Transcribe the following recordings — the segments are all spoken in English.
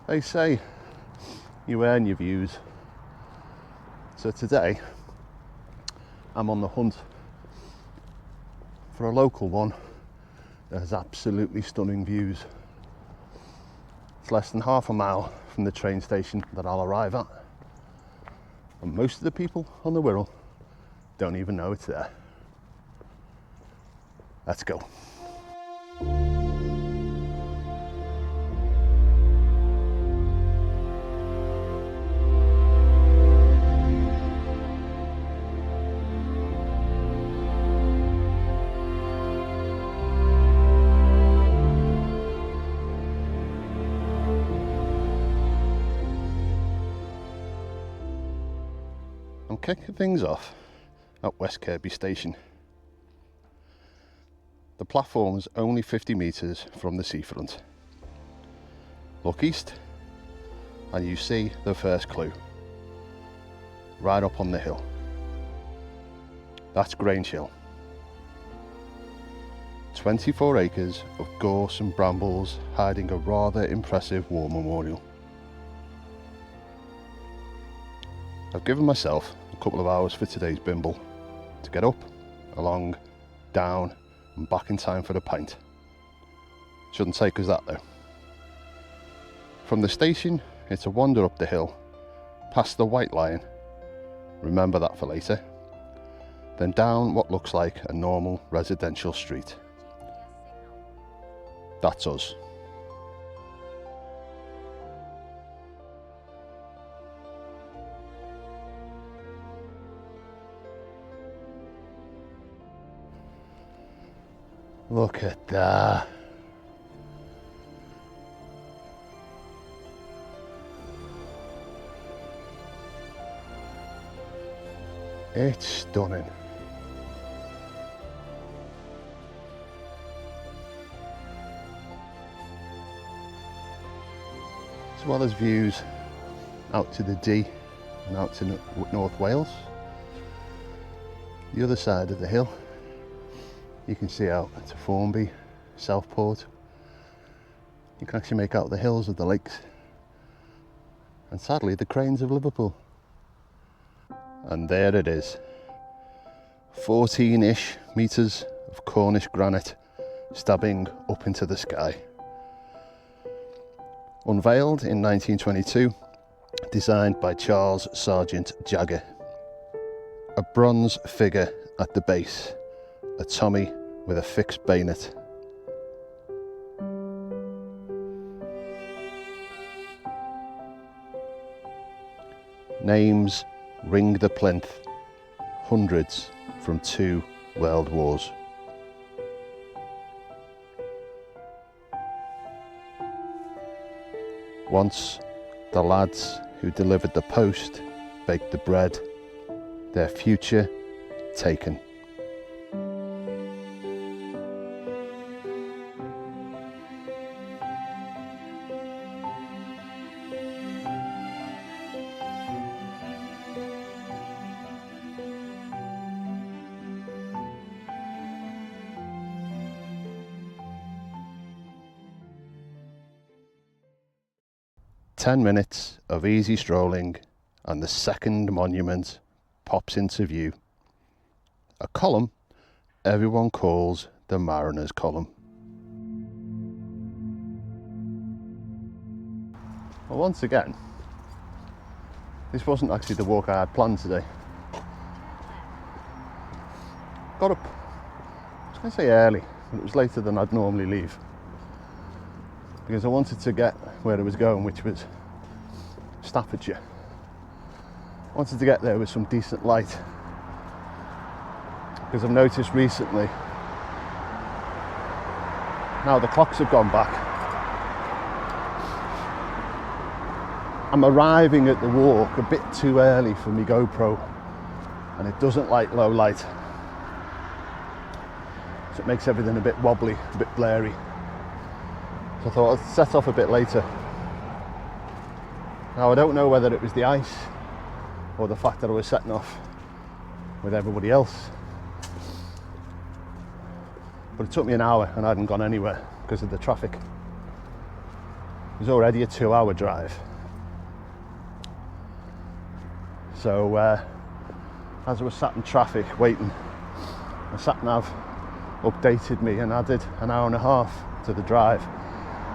They say you earn your views. So today I'm on the hunt for a local one that has absolutely stunning views. It's less than half a mile from the train station that I'll arrive at, and most of the people on the Wirral don't even know it's there. Let's go. I'm kicking things off at West Kirby Station. The platform is only 50 metres from the seafront. Look east and you see the first clue, right up on the hill. That's Grange Hill. 24 acres of gorse and brambles hiding a rather impressive war memorial. I've given myself a couple of hours for today's bimble to get up, along, down and back in time for the pint. Shouldn't take us that though. From the station it's a wander up the hill, past the White Lion, remember that for later, then down what looks like a normal residential street. That's us. Look at that. It's stunning. As well as views out to the Dee and out to North Wales. The other side of the hill, you can see out to Formby, Southport. You can actually make out the hills of the lakes. And sadly, the cranes of Liverpool. And there it is. 14-ish metres of Cornish granite stabbing up into the sky. Unveiled in 1922, designed by Charles Sergeant Jagger. A bronze figure at the base. A Tommy with a fixed bayonet. Names ring the plinth, hundreds from 2 world wars. Once the lads who delivered the post baked the bread, their future taken. "10 minutes of easy strolling and the second monument pops into view. A column everyone calls the Mariner's Column." Well, once again, this wasn't actually the walk I had planned today. Got up, I was going to say early, but it was later than I'd normally leave. Because I wanted to get where I was going, which was Staffordshire. I wanted to get there with some decent light. Because I've noticed recently, now the clocks have gone back, I'm arriving at the walk a bit too early for my GoPro, and it doesn't like low light. So it makes everything a bit wobbly, a bit blurry. So I thought I'd set off a bit later. Now I don't know whether it was the ice or the fact that I was setting off with everybody else, but it took me an hour and I hadn't gone anywhere because of the traffic. It was already a 2-hour drive. So as I was sat in traffic waiting, the sat-nav updated me and added an hour and a half to the drive,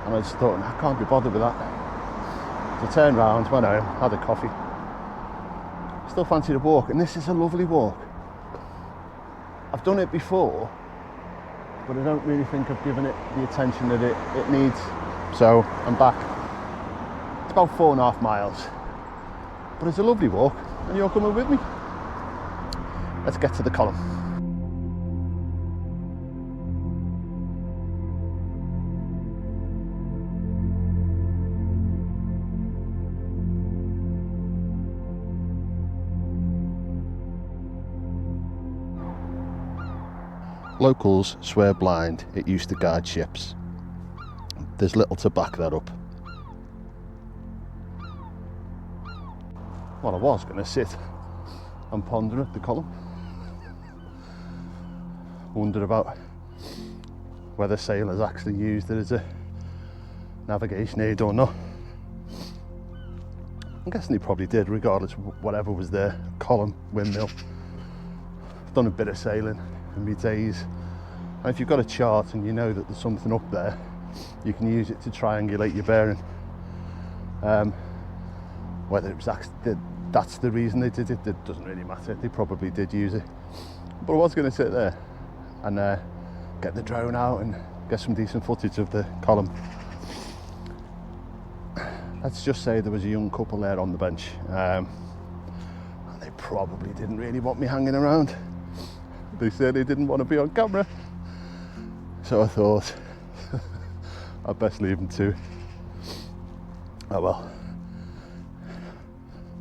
and I just thought, I can't be bothered with that. So I turned round, went home, had a coffee. Still fancied a walk, and this is a lovely walk. I've done it before, but I don't really think I've given it the attention that it needs. So I'm back. It's about 4.5 miles, but it's a lovely walk, and you're coming with me. Let's get to the column. Locals swear blind it used to guide ships. There's little to back that up. Well, I was going to sit and ponder at the column. Wonder about whether sailors actually used it as a navigation aid or not. I'm guessing they probably did, regardless of whatever was there. Column, windmill. I've done a bit of sailing in my days, and if you've got a chart and you know that there's something up there, you can use it to triangulate your bearing. Whether it was actually that's the reason they did it doesn't really matter. They probably did use it, but I was going to sit there and get the drone out and get some decent footage of the column. Let's just say there was a young couple there on the bench, and they probably didn't really want me hanging around. They certainly didn't want to be on camera, so I thought I'd best leave them to. Oh well.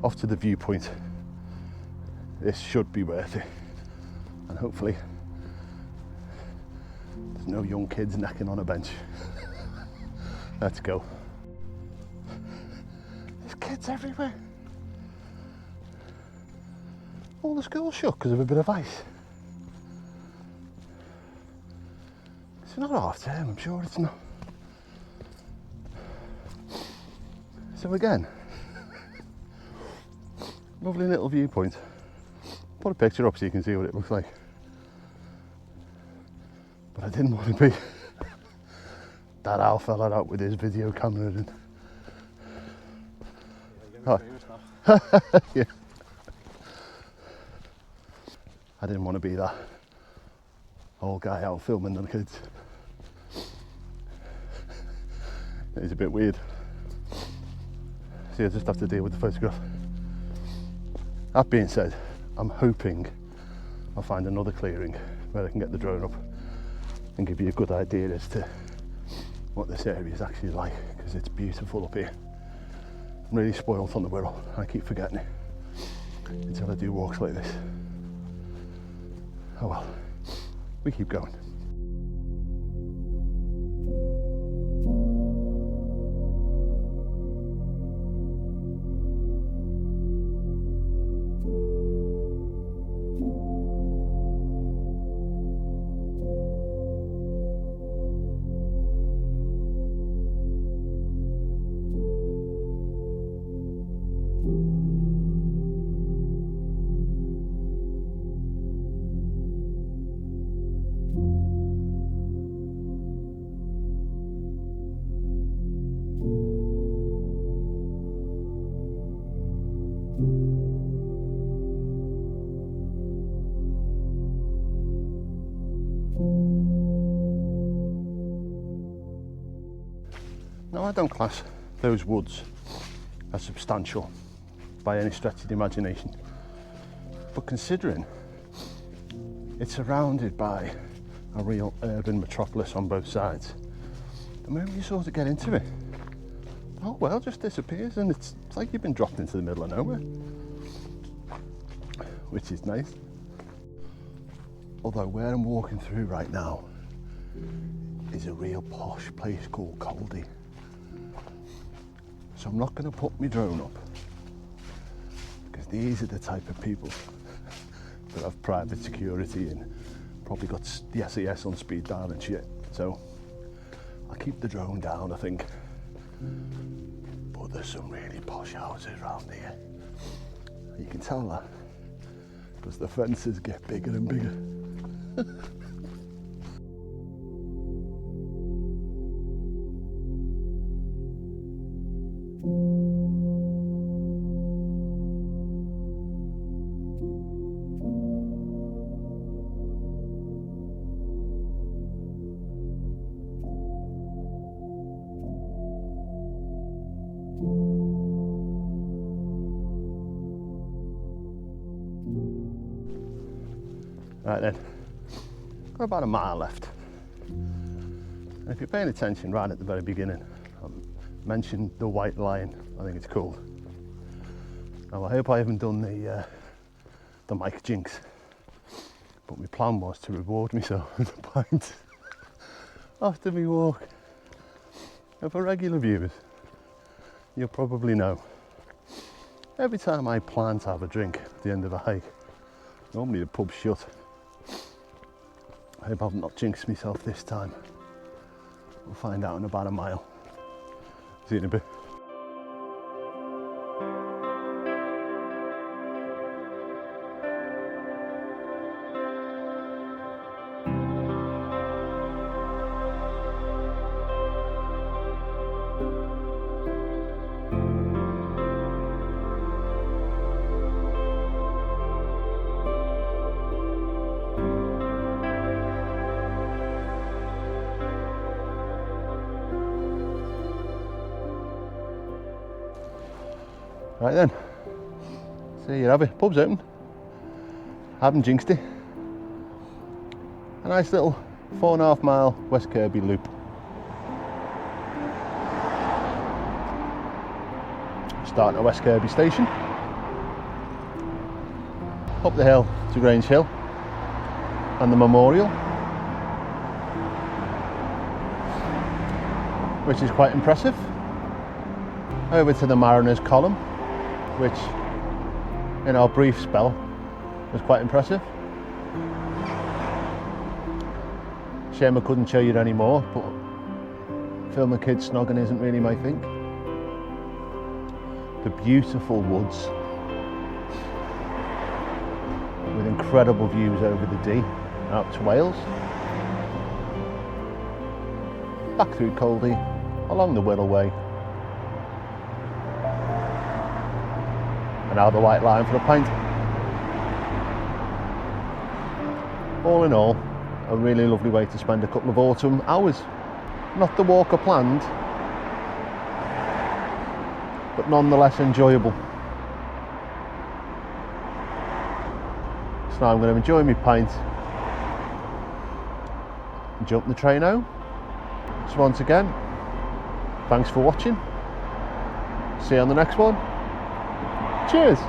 Off to the viewpoint. This should be worth it, and hopefully there's no young kids necking on a bench. Let's go. There's kids everywhere. All the schools shut because of a bit of ice. It's not half term, I'm sure it's not. So again, lovely little viewpoint. Put a picture up so you can see what it looks like. But I didn't want to be that owl fella out with his video camera and yeah. I didn't want to be that old guy out filming the kids. It's a bit weird. So I just have to deal with the photograph. That being said, I'm hoping I'll find another clearing where I can get the drone up and give you a good idea as to what this area is actually like, because it's beautiful up here. I'm really spoilt on the Wirral, I keep forgetting it until I do walks like this. Oh well, we keep going. Now, I don't class those woods as substantial by any stretch of the imagination, but considering it's surrounded by a real urban metropolis on both sides, the moment you sort of get into it, the whole world just disappears, and it's like you've been dropped into the middle of nowhere, which is nice. Although where I'm walking through right now is a real posh place called Caldy. So I'm not going to put my drone up, because these are the type of people that have private security and probably got the SAS on speed dial and shit. So I'll keep the drone down, I think, But there's some really posh houses around here. You can tell that because the fences get bigger and bigger. Right then, got about a mile left. And if you're paying attention right at the very beginning, I mentioned the White Lion, I think it's called. Now I hope I haven't done the mic jinx, but my plan was to reward myself with a pint after my walk. And for regular viewers, you'll probably know, every time I plan to have a drink at the end of a hike, normally the pub's shut. I hope I've not jinxed myself this time. We'll find out in about a mile. See you in a bit. Right then, so you have it, pub's open, haven't jinxed it. A nice little 4.5 mile West Kirby loop. Starting at West Kirby Station, up the hill to Grange Hill and the memorial, which is quite impressive. Over to the Mariners Column, which in our brief spell was quite impressive. Shame I couldn't show you any more, but filming kids snogging isn't really my thing. The beautiful woods with incredible views over the Dee and up to Wales. Back through Caldy, along the Wirral Way, and now the White Lion for a pint. All in all, a really lovely way to spend a couple of autumn hours. Not the walk I planned, but nonetheless enjoyable. So now I'm going to enjoy my pint and jump the train home. So once again, thanks for watching. See you on the next one. Cheers!